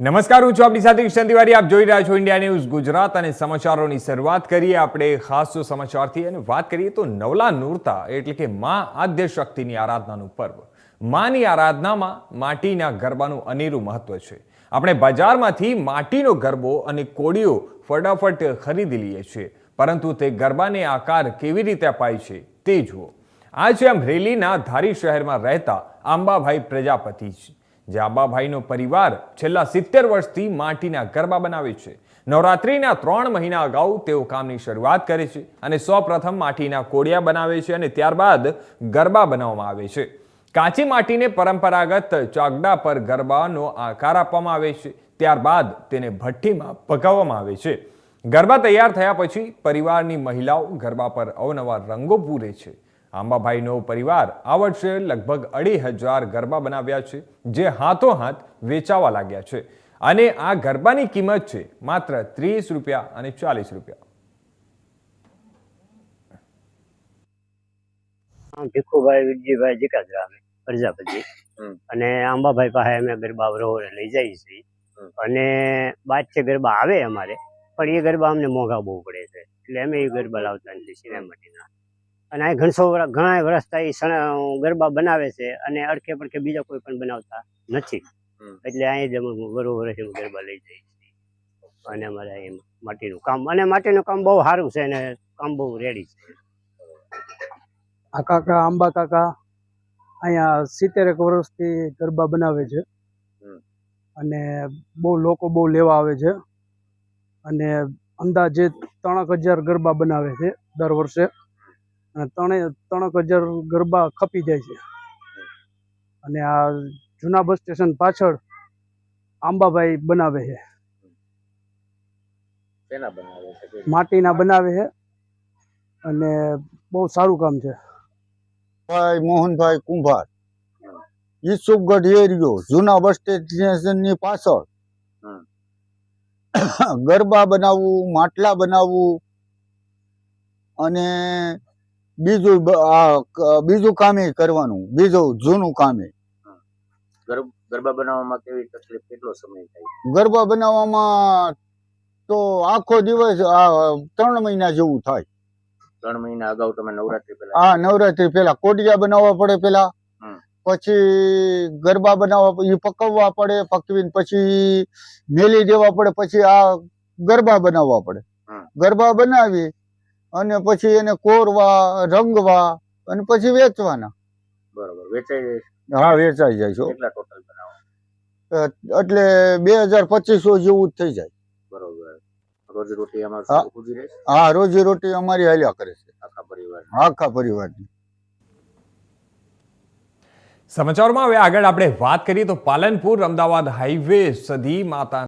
નમસ્કાર, હું છું આપની સાથે કિશન તિવારી. આપ જોઈ રહ્યા છો ઇન્ડિયા ન્યૂઝ ગુજરાત અને સમાચારોની શરૂઆત કરીએ આપણે ખાસ સમાચારથી અને વાત કરીએ તો નવલા નોરતા એટલે કે માં આદ્ય શક્તિની આરાધનાનું પર્વ. માની આરાધનામાં માટીના ગરબાનું અનેરું મહત્વ છે. આપણે બજારમાંથી માટીનો ગરબો અને કોડીઓ ફટાફટ ખરીદી લઈએ છીએ, પરંતુ તે ગરબાને આકાર કેવી રીતે અપાય છે તે જુઓ. આ છે અમરેલીના ધારી શહેરમાં રહેતા આંબાભાઈ પ્રજાપતિ છે, જે આંબાભાઈનો પરિવાર છેલ્લા 70 વર્ષથી માટીના ગરબા બનાવે છે. નવરાત્રિના 3 મહિના અગાઉ તેઓ કામની શરૂઆત કરે છે અને સૌપ્રથમ માટીના કોડિયા બનાવે છે અને ત્યારબાદ ગરબા બનાવવામાં આવે છે. કાચી માટીને પરંપરાગત ચાગડા પર ગરબાનો આકાર આપવામાં આવે છે, ત્યારબાદ તેને ભઠ્ઠીમાં પકાવવામાં આવે છે. ગરબા તૈયાર થયા પછી પરિવારની મહિલાઓ ગરબા પર અવનવા રંગો પૂરે છે. આંબાભાઈનો પરિવાર આ વર્ષે લગભગ 2,500 ગરબા બનાવ્યા છે, જે હાથોહાથ વેચાવા લાગ્યા છે અને આ ગરબાની કિંમત છે માત્ર 30 રૂપિયા અને 40 રૂપિયા. ભીખુભાઈ વિજયભાઈ જીકાજરામ પ્રજાપતિ અને આંબાભાઈ પાસે અમે ગરબા વરોવરે લઈ જઈએ છીએ અને બાદશે ગરબા આવે અમારે, પણ એ ગરબા અમને મોંઘા બહુ પડે છે એટલે અમે એ ગરબા લાવતા નથી સિનેમાટીના. અને આ ઘણા વર્ષથી ગરબા બનાવે છે અને અડકે પડકે બીજા કોઈ પણ બનાવતા નથી, એટલે અહીં જ અમે વરોવરે ગરબા લઈ જઈએ છીએ. અને અમારે અહીં માટીનું કામ કામ બહુ સારું છે અને કામ બહુ રેડી છે. આ કાકા આંબા કાકા અહીંયા 70 વર્ષથી ગરબા બનાવે છે અને લોકો બહુ લેવા આવે છે અને અંદાજે 3,000 ગરબા બનાવે છે દર વર્ષે અને 3,000 ગરબા ખપી જાય છે. અને આ જૂના બસ સ્ટેશન પાછળ આંબાભાઈ બનાવે છે, માટીના બનાવે છે અને બહુ સારું કામ છે. ભાઈ મોહનભાઈ કુંભાર, ઈસુફગઢ એરિયો, જૂના બસ સ્ટેશનની પાછળ ગરબા બનાવવું, માટલા બનાવવું અને બીજું કામે કરવાનું, બીજું જૂનું કામે. ગરબા બનાવવામાં કેવી તકલીફ, કેટલો સમય થાય? ગરબા બનાવવામાં તો આખો દિવસ 3 મહિના જેવું થાય. 3 મહિના અગાઉ તમે નવરાત્રી પહેલા? હા, નવરાત્રી પહેલા કોડિયા બનાવવા પડે, પેલા પછી ગરબા બનાવવા, એ પકવવા પડે, પકવીને પછી મેલી દેવા પડે, પછી આ ગરબા બનાવવા પડે. ગરબા બનાવી અને પછી એને કોરવા, રંગવા અને પછી વેચવાના. બરોબર, વેચાઈ જાય? હા, વેચાઈ જાય છે. કેટલા ટોટલ બનાવો? એટલે 2,000-2,500 જેવું જ થઈ જાય. બરોબર. રોજી રોટી અમારું પૂરી રહે? હા, રોજી રોટી અમારી હાલ્યા કરે છે આખા પરિવારની. સમાચારમાં હવે આગળ આપણે વાત કરીએ તો પાલનપુર અમદાવાદ હાઈવે સુધી માતા